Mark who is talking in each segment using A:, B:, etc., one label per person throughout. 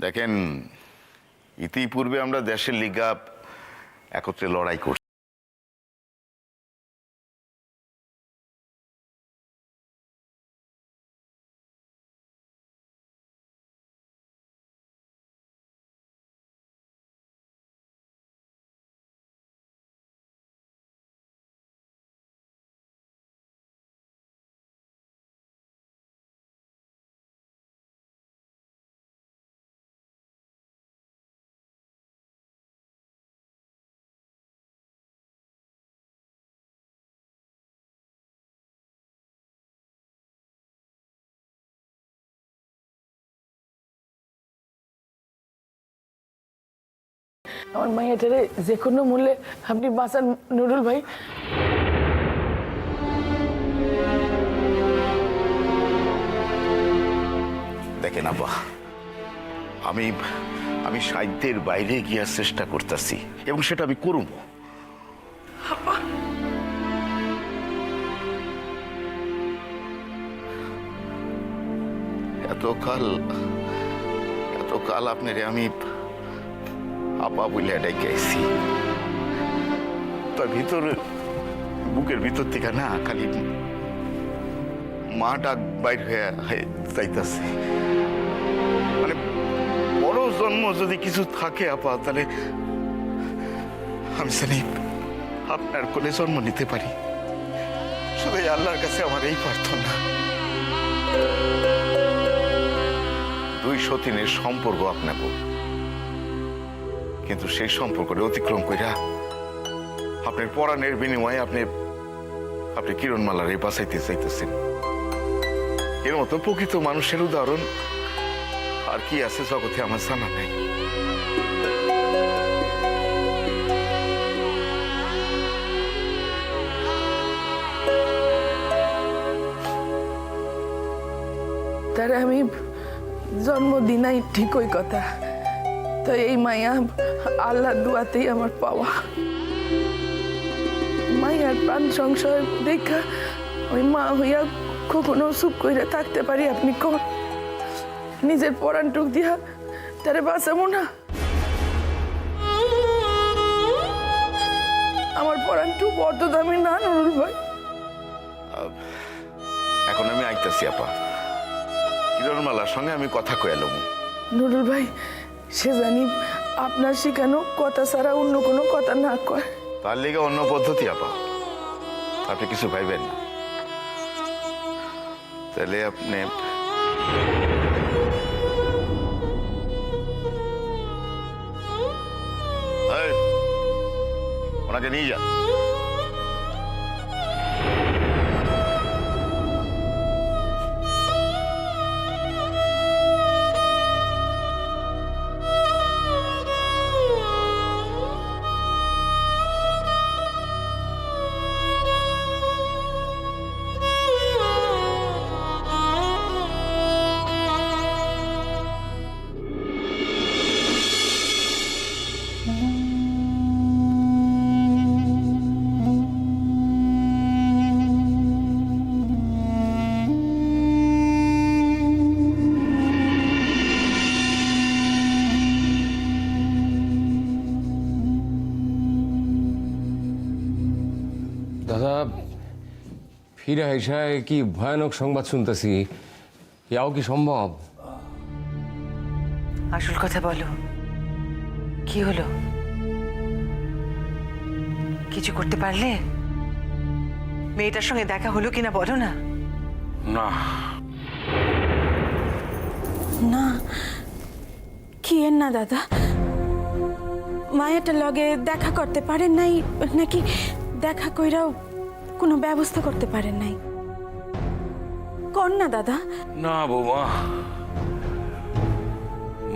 A: দেখেন, ইতিপূর্বে আমরা দেশের লিগা একত্রে লড়াই করছি।
B: আমার মাইয়াটারে যে কোনো মূল্যে আপনি বাঁচান নুরুল ভাই।
A: দেখেন আব্বা, আমি আমি সাহিত্যের বাইরে গিয়ার চেষ্টা করতেছি এবং সেটা আমি করব। এতকাল আপনারে আমি আপা বলে ডেকে আইছি, তার ভিতরে বুকের ভিতর থেকে না খালি মা ডাক বাইর হয়ে যাইতাছে। মানে বড় জন্ম যদি কিছু থাকে আপা, তাহলে আমি জানি আপনার কোলে জন্ম নিতে পারি। শুধু আল্লাহর কাছে আমার এই প্রার্থনা, দুই সতীনের সম্পর্ক আপনাকে, কিন্তু সেই সম্পর্কটা অতিক্রম কইরা আপনার পরাণের বিনিময়ে আপনি কিরণমালার এই বাঁচাইতে চাইতেছেন। এর মতো প্রকৃত মানুষের উদাহরণ আর কি আছে জগতে আমার জানা নাই।
B: তারে আমি জন্ম দিনাই ঠিকই কথা, তো এই মাইয়া আল্লাহর দুয়াতেই আমার পাওয়া। মাইয়ার প্রাণ সংশয় দেখা ওই মা হইয়া কখনো চুপ করে থাকতে পারি? আপনি কোন নিজের পরাণটুক দিয়া তারে বাঁচাবো না? আমার পরাণটুক বড্ড দামি না নুরুল ভাই?
A: এখন আমি আইতাছি আপা, কিরণমালার সঙ্গে আমি কথা কইলাম।
B: নুরুল ভাই, সে জানি আপনার শিখানো কথা ছাড়া অন্য কোনো কথা না কয়।
A: তার লেগে অন্য পদ্ধতি আপা, আপনি কিছু ভাইবেন না। তাহলে আপনি ওনাকে নিয়ে যান।
C: দাদা, ফিরে আইসায় কি ভয়ানক সংবাদ শুনতেছি, ইয়াও কি সম্ভব?
D: আসল কথা বলো, কি হলো? কিছু করতে পারলে? মেয়েটার সঙ্গে দেখা হলো কিনা বলো না।
A: না
E: না, কি এর না দাদা? মায়াটার লগে দেখা করতে পারেন নাই নাকি? দেখা কইরাও কোনো ব্যবস্থা করতে পারেন নাই? কর না দাদা।
F: না বৌমা,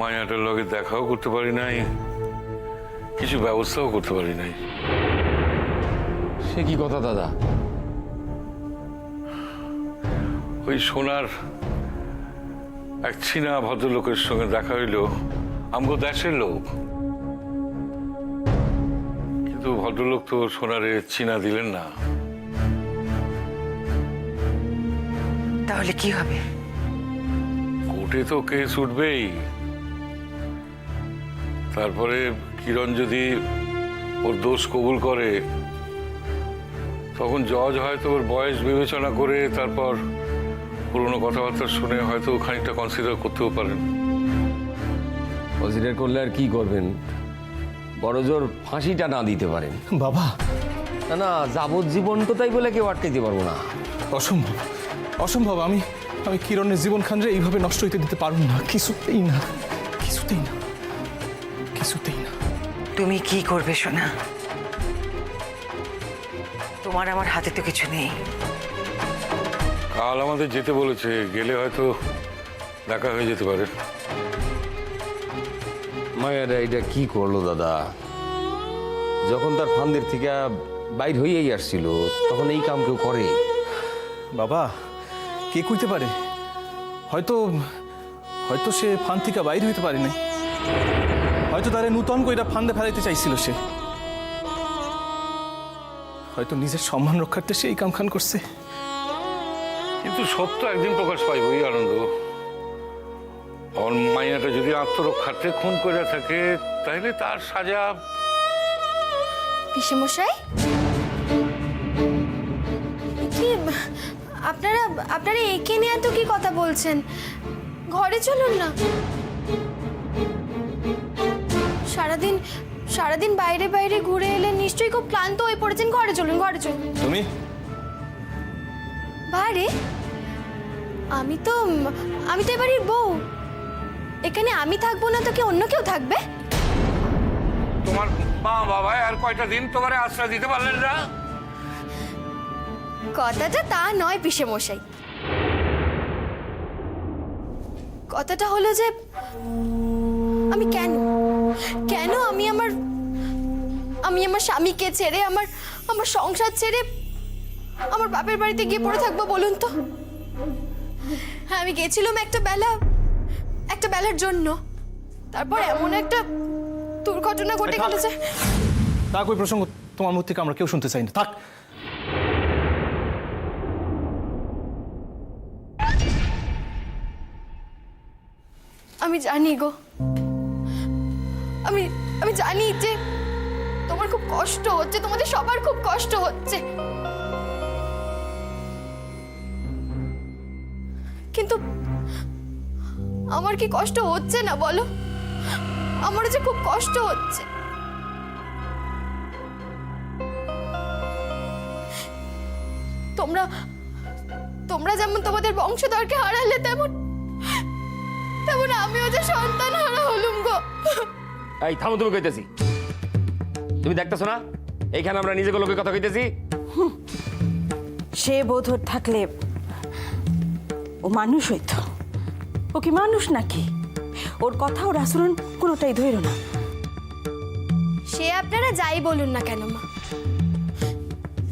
F: মায়াটার লগে দেখাও করতে পারি নাই, কিছু ব্যবস্থাও করতে পারি নাই।
C: সে কি কথা দাদা?
F: ওই সোনার এক চীনা ভদ্রলোকের সঙ্গে দেখা হইল, আমগো দেশের লোক, কিন্তু ভদ্রলোক তো সোনারে চীনা দিলেন না।
D: তাহলে কি হবে?
F: কোর্টে তো কেস উঠবেই, তারপরে কিরণ যদি ওর দোষ কবুল করে, তখন জজ হয়তো ওর বয়স বিবেচনা করে তারপর পুরোনো কথাবার্তা শুনে হয়তো খানিকটা কনসিডার করতেও পারেন।
C: কনসিডার করলে আর কি করবেন, বড় জোর ফাঁসিটা না দিতে পারেন।
G: বাবা,
C: না না, যাবজ্জীবন তো তাই বলে কেউ আটকাইতে পারবো না।
G: অসম্ভব, অসম্ভব। আমি কিরণের জীবন খানরে এইভাবে নষ্ট হইতে দিতে পারবো না, কিছুতেই না, কিছুতেই না, কিছুতেই না।
D: তুমি কি করবে সোনা? তোমার আমার হাতে তো কিছু নেই।
F: কাল আমাদের যেতে বলেছে, গেলে হয়তো দেখা হয়ে যেতে পারে।
C: মায়েরা এটা কি করলো দাদা? যখন তার ফান্দের থেকে বাইর হইয়াই আসছিল, তখন এই কাম কেউ করে?
G: বাবা, কে কইতে পারে? হয়তো হয়তো সে ফান থেকে বাইর হইতে পারে নাই, হয়তো তারে নূতন কইরা ফান্দে ফেলাইতে চাইছিল সে, হয়তো নিজের সম্মান রক্ষার্থে সে এই কাম খান করছে।
F: কিন্তু সত্য একদিন প্রকাশ পাইবই আনন্দ। মাইয়াটা যদি আত্মরক্ষার্থে খুন করে থাকে, তাহলে তার সাজা।
H: পিসেমশাই, কি আপনারা একে নিয়ে এত কি কথা বলছেন? ঘরে চলুন না। সারাদিন বাইরে বাইরে ঘুরে এলেন, নিশ্চয়ই খুব ক্লান্ত হয়ে পড়েছেন। ঘরে চলুন, ঘরে চলুন।
G: তুমি
H: বারে, আমি তো এবারের বউ। এখানে আমি থাকবো না তো কি অন্য কেউ থাকবে?
F: তোমার মা বাবা আর কয়টা দিন তোমারে আশ্রয় দিতে পারলেন না?
H: কথাটা তা নয় পিসেমশাই, কথাটা হলো যে আমি কেন আমি আমার স্বামীকে ছেড়ে, আমার সংসার ছেড়ে আমার বাপের বাড়িতে গিয়ে পড়ে থাকবো বলুন তো? হ্যাঁ, আমি গেছিলাম একটা বেলার জন্য, তারপর এমন একটা দুর্ঘটনা ঘটে গেল যে।
G: তা কই প্রসঙ্গ তোমার মুখ থেকে আমরা কেউ শুনতে চাই না, থাক।
H: আমি জানি গো, আমি জানি যে তোমার খুব কষ্ট হচ্ছে, তোমাদের সবার খুব কষ্ট হচ্ছে, কিন্তু আমার কি কষ্ট হচ্ছে না বলো? আমার যে খুব কষ্ট হচ্ছে। তোমরা যেমন তোমাদের বংশধরকে হারালে, তেমন আমিও যে সন্তান হারা হলুম গো।
C: এই থামো, তুমি কইতেছি, তুমি দেখতেছো না এইখানে আমরা নিজেকে লোকের কথা কইতেছি?
E: সে বোধর থাকলে ও মানুষ হইতো। ও কি মানুষ নাকি? ওর কথা ওর আচরণ কোনোটাই ধইর না।
H: সে আপনারা যাই বলুন না কেন মা,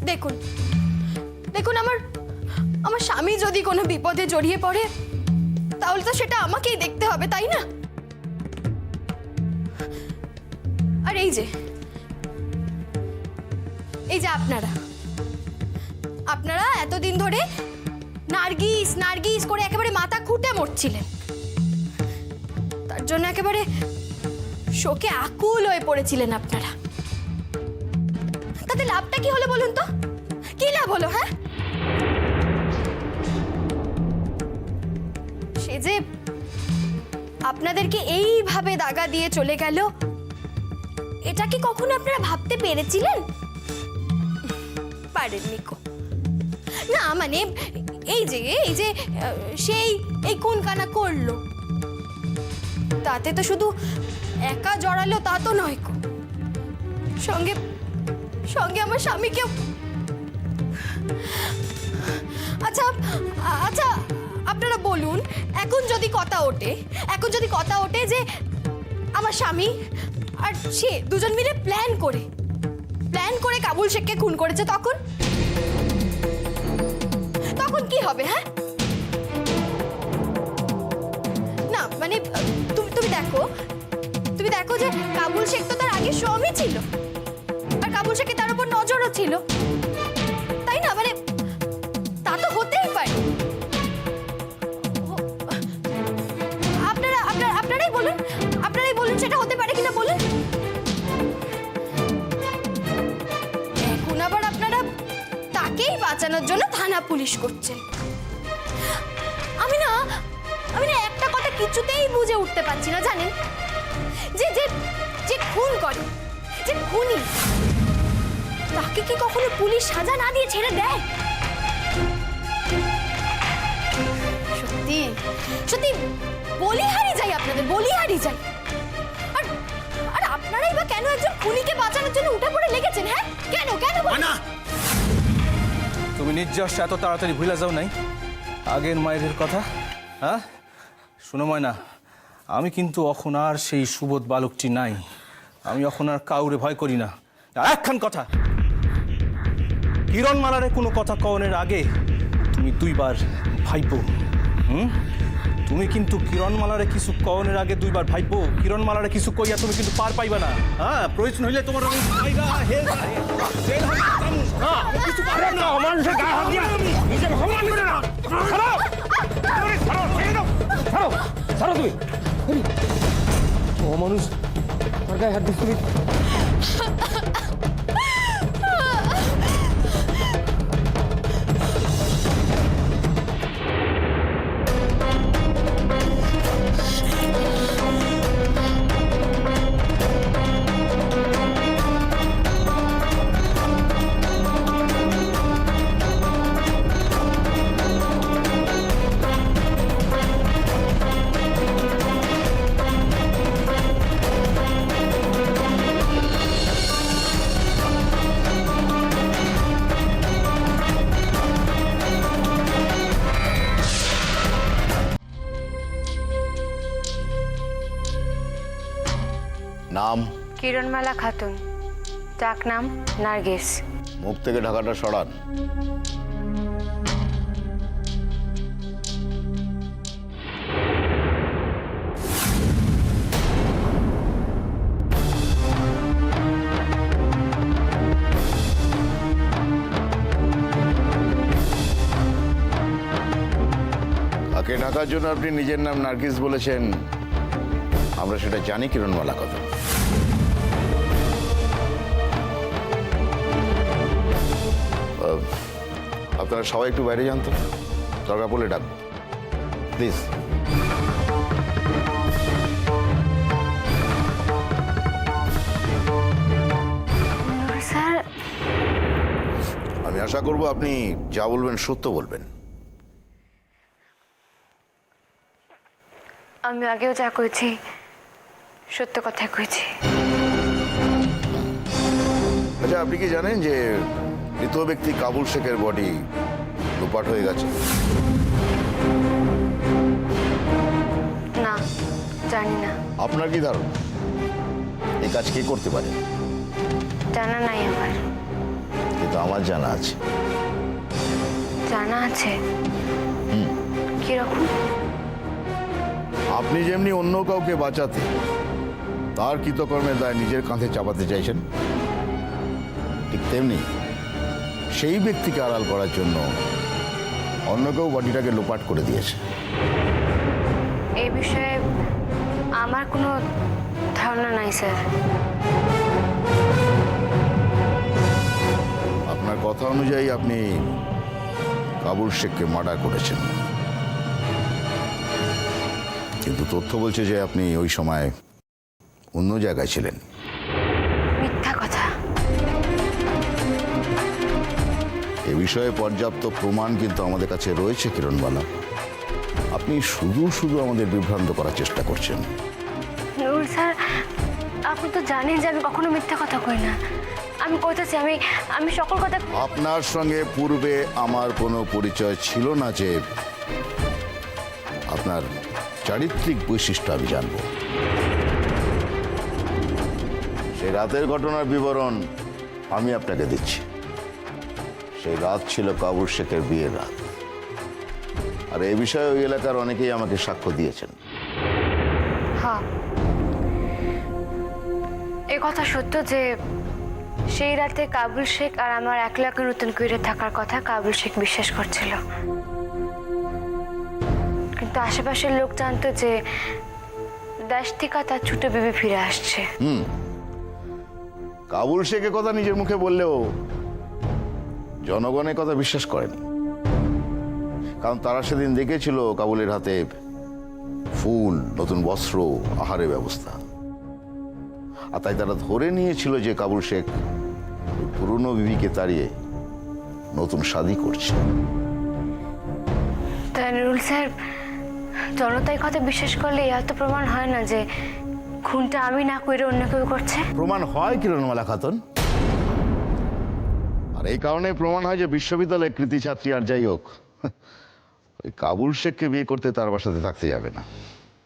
H: দেখুন আমার স্বামী যদি কোনো বিপদে জড়িয়ে পড়ে, তাহলে তো সেটা আমাকেই দেখতে হবে, তাই না? আর এই যে আপনারা এতদিন ধরে নার্গিস করে একেবারে মাথা খুঁটে মরছিলেন, তার জন্য একেবারে শোকে আকুল হয়ে পড়েছিলেন আপনারা। তাতে লাভটা কি হলো বলুন তো? কি লাভ হলো? হ্যাঁ, সে যে আপনাদেরকে এইভাবে দাগা দিয়ে চলে গেল, এটা কি কখনো আপনারা ভাবতে পেরেছিলেন? পারেননি কো না। মানে এই যে সেই কোন কানা করলো, তাতে তো শুধু একা জড়ালো তা তো নয় কো, সঙ্গে আমার স্বামীকেও। আচ্ছা আপনারা বলুন, এখন যদি কথা ওঠে যে আমার স্বামী আর সে দুজন মিলে প্ল্যান করে কাবুল শেখকে খুন করেছে, তখন কি হবে? হ্যাঁ, না মানে তুমি দেখো যে কাবুল শেখ তো তার আগে স্বামী ছিল, আর কাবুল শেখে তার উপর নজরও ছিল, তাই না? মানে তা তো হতেই পারে। আপনারাই বলুন সেটা হতে পারে কিনা বলুন। বাঁচানোর জন্য থানা পুলিশ করছেন। আমি না একটা কথা কিছুতেই বুঝে উঠতে পারছি না, জানেন? যে যে যে খুন করে, যে খুনি, তাকে কি কখনো পুলিশ সাজা না দিয়ে ছেড়ে দেয়? সত্যি সত্যি বলিহারি যাই, আপনাদের বলিহারি যাই। আর আর আপনারাই বা কেন একজন খুনিকে বাঁচানোর জন্য উঠে পড়ে লেগেছেন? হ্যাঁ, কেন কেন বলুন?
G: তুমি নির্যাস এত তাড়াতাড়ি ভুলে যাও নাই আগের মায়ের কথা? হ্যাঁ, শোনো ময়না, আমি কিন্তু এখন আর সেই সুবোধ বালকটি নাই। আমি এখন আর কাউরে ভয় করি না। আর একখান কথা, কিরণ মালারে কোনো কথা কওনের আগে তুমি দুইবার ভাইবো। তুমি কিন্তু কিরণ মালারে কিছু কওনের আগে দুইবার ভাইবো। কিরণ মালারে কিছু কইয়া তুমি কিন্তু পার পাইবা না। হ্যাঁ, প্রয়োজন হইলে তোমার আমি কিছু পারবেন না। মানুষের গায়ে হাত দিয়া নিজের ভগবান করে না। ছাড়ো তুমি। ও মানুষ তার গায়ে হাত দিস তুমি।
A: নাম?
I: কিরণমালা খাতুন, ডাক নাম নার্গিস।
A: মুখ থেকে ঢাকাটা সরান। কাকে ঢাকার জন্য আপনি নিজের নাম নার্গিস বলেছেন, আমরা সেটা জানি কিরণমালা খাতুন। আপনারা সবাই একটু বাইরে যান তো, দরকার পড়লে ডাকবো, প্লিজ।
I: স্যার,
A: আমি আশা করব আপনি যা বলবেন সত্য বলবেন।
I: আমি আগেও যা করেছি সত্য কথা কইছি।
A: আচ্ছা, আপনি কি জানেন যে মৃত ব্যক্তি কাবুল শেখের বডি লুপাট হয়ে গেছে?
I: না, জানি না।
A: আপনার কি ধারণা এই কাজ কে করতে পারে?
I: জানা নাই আমার।
A: কিন্তু আমার জানা আছে।
I: জানা আছে? কিরকম?
A: আপনি যেমনি অন্য কাউকে বাঁচাতে তার কৃতকর্মের দায় নিজের কাঁধে চাপাতে চাইছেন, ঠিক তেমনি সেই ব্যক্তিকে আড়াল করার জন্য অন্য কেউ বডিটাকে লোপাট করে দিয়েছে।
I: এই বিষয়ে আমার কোনো ধারণা নাই স্যার।
A: আপনার কথা অনুযায়ী আপনি কাবুল শেখকে মার্ডার করেছেন, কিন্তু তথ্য বলছে যে আপনি ওই সময় অন্য জায়গায় ছিলেন।
I: মিথ্যা কথা।
A: এ বিষয়ে পর্যাপ্ত প্রমাণ কিন্তু আমাদের কাছে রয়েছে কিরণবালা। আপনি শুধু শুধু আমাদের বিভ্রান্ত করার চেষ্টা করছেন।
I: নুরুল স্যার, আপনি তো জানেন যে আমি কখনো মিথ্যা কথা কই না। আমি কইতেছি, আমি সকল কথা।
A: আপনার সঙ্গে পূর্বে আমার কোনো পরিচয় ছিল না যে আপনার চারিত্রিক বৈশিষ্ট্য আমি জানব। সেই রাতের ঘটনার বিবরণ আমি আপনাকে দিচ্ছি। সেই রাত ছিল কাবুল শেখের বিয়ের রাত, আর এই বিষয়ে ওই এলাকার অনেকেই আমাকে সাক্ষ্য দিয়েছেন।
I: হ্যাঁ, এ কথা সত্য যে সেই রাতে কাবুল শেখ আর আমার একলা নতুন করে থাকার কথা কাবুল শেখ বিশ্বাস করছিল। কিন্তু আশেপাশের লোক জানতো যে দেশ থেকে তার ছোট বেবি ফিরে আসছে।
A: কাবুল শেখের কথা নিজের মুখে বললেও জনগণের কথা বিশ্বাস করেনি, কারণ তারা সেদিন দেখেছিল কাবুলের হাতে ফুল, নতুন বস্ত্র, আহারের ব্যবস্থা। আর তাই তারা ধরে নিয়েছিল যে কাবুল শেখ পুরনো বিবিকে তাড়িয়ে নতুন শাদী করছে।
I: তাই নুরুল স্যার, জনতার কথা বিশ্বাস করলে এত প্রমাণ হয় না যে খুনটা আমি না করে অন্য কেউ করছে।
A: প্রমাণ হয় কিরণমালা খাতুন, আর এই কারণে প্রমাণ হয় যে বিশ্ববিদ্যালয়ের কৃতি ছাত্রী আর যাই হোক ওই কাবুল শেখকে বিয়ে করতে তার বাসাতে থাকতে যাবে না।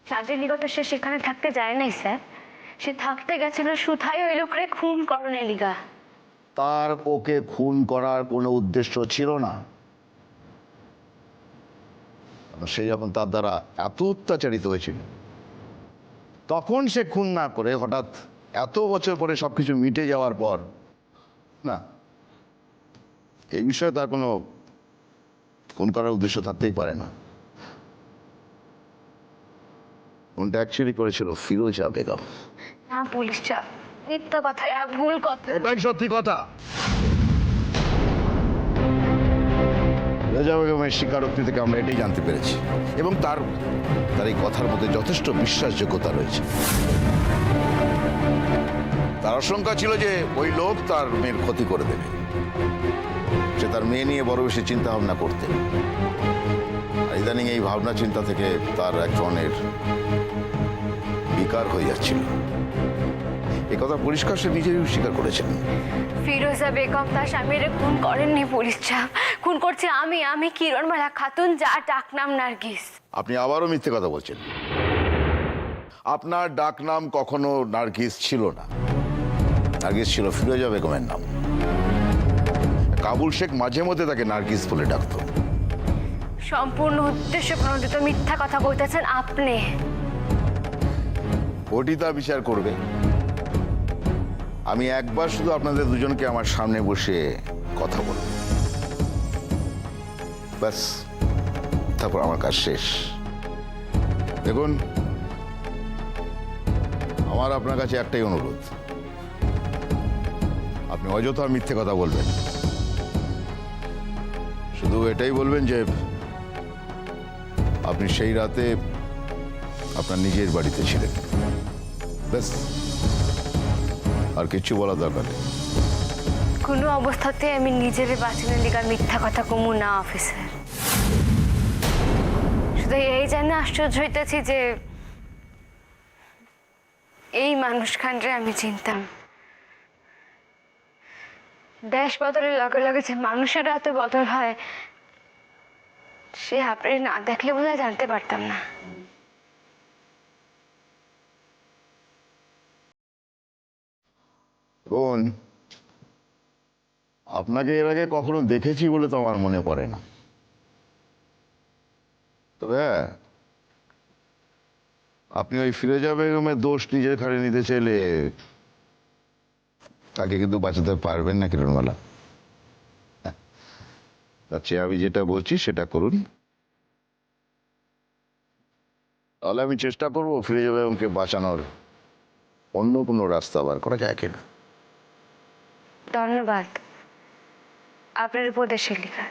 I: চাকরির নিকটে সে সেখানে থাকতে যায় নাই স্যার, সে থাকতে গেছিল সুথাই ওই লোকরে খুন করণের লিগা।
A: তার ওকে খুন করার কোনো উদ্দেশ্য ছিল না। সে যখন তার দ্বারা এত অত্যাচারিত হয়েছিল, তখন সে খুন না করে হঠাৎ এত বছর পরে সবকিছু মিটে যাওয়ার পর, না, এই বিষয়ে তার কোনো খুন করার উদ্দেশ্য থাকতেই পারে না। খুনটা অ্যাকচুয়ালি করেছিল ফিরোজা বেগম।
I: না পুলিশ চাপ, মিথ্যা কথা, ভুল কথা।
A: এটাই সত্যি কথা। ফিরোজা বেগমের স্বীকারোক্তি থেকে আমরা এটাই জানতে পেরেছি, এবং তার এই কথার মধ্যে যথেষ্ট বিশ্বাসযোগ্যতা রয়েছে। তার আশঙ্কা ছিল যে ওই লোক তার মেয়ের ক্ষতি করে দেবে। সে তার মেয়ে নিয়ে বড় বেশি চিন্তা ভাবনা করতেন, আর ইদানিং এই ভাবনা চিন্তা থেকে তার এক ধরনের বিকার হয়ে যাচ্ছিল। এ কথা পরিষ্কার সে নিজেই স্বীকার করেছেন।
I: ফিরোজা বেগম তার স্বামীর খুন করেননি পুলিশ চাপ, খুন করছে আমি কিরণমালা খাতুন, যার ডাকনাম নার্গিস।
A: আপনি আবারও মিথ্যে কথা বলছেন। আপনার ডাকনাম কখনো নার্গিস ছিল না, নার্গিস ছিল ফিরোজা বেগমের নাম। কাবুল শেখ মাঝে মধ্যে তাকে নার্গিস বলে ডাকতো।
I: সম্পূর্ণ উদ্দেশ্য প্রণোদিত মিথ্যা কথা কইতেছেন আপনি।
A: কোর্টই তা বিচার করবে। আমি একবার শুধু আপনাদের দুজনকে আমার সামনে বসে কথা বলব, ব্যাস, তারপর আমার কাজ শেষ। দেখুন, আমার আপনার কাছে একটাই অনুরোধ, আপনি অযথা মিথ্যে কথা বলবেন। শুধু এটাই বলবেন যে আপনি সেই রাতে আপনার নিজের বাড়িতে ছিলেন, ব্যাস, আর কিছু বলার দরকার নেই।
I: কোনো অবস্থাতে আমি নিজের বাঁচানোর লিগা মিথ্যা কথা কমু না অফিসার। শুধু এই জন্য আশ্চর্য হইতেছি যে এই মানুষখানরে আমি চিনতাম। দেশ বদলের লগে লগে যে মানুষের এত বদল হয়, সে আপনি না দেখলে বোধহয় জানতে পারতাম না।
A: বোন, আপনাকে এর আগে কখনো দেখেছি বলে তো আমার মনে পড়ে না। তবে হ্যাঁ, আপনি ওই ফিরোজা বেগমের দোষ নিজের ঘাড়ে নিতে চাইলে তাকে কিন্তু বাঁচাতে পারবেন না কিরণমালা। তার চেয়ে আমি যেটা বলছি সেটা করুন, তাহলে আমি চেষ্টা করবো ফিরোজা বেগমকে বাঁচানোর অন্য কোনো রাস্তা বার করা যায় কিনা।
I: ধন্যবাদ আপনার উপদেশের লিগা।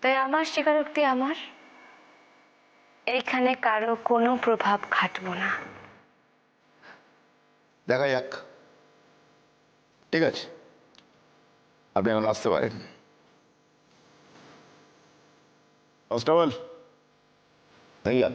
I: তাই আমার স্বীকারোক্তি, আমার এইখানে কারো কোনো প্রভাব খাটবো না।
A: দেখা যাক। ঠিক আছে, আপনি এখন আসতে পারেন। কনস্টেবল, ভাইয়া।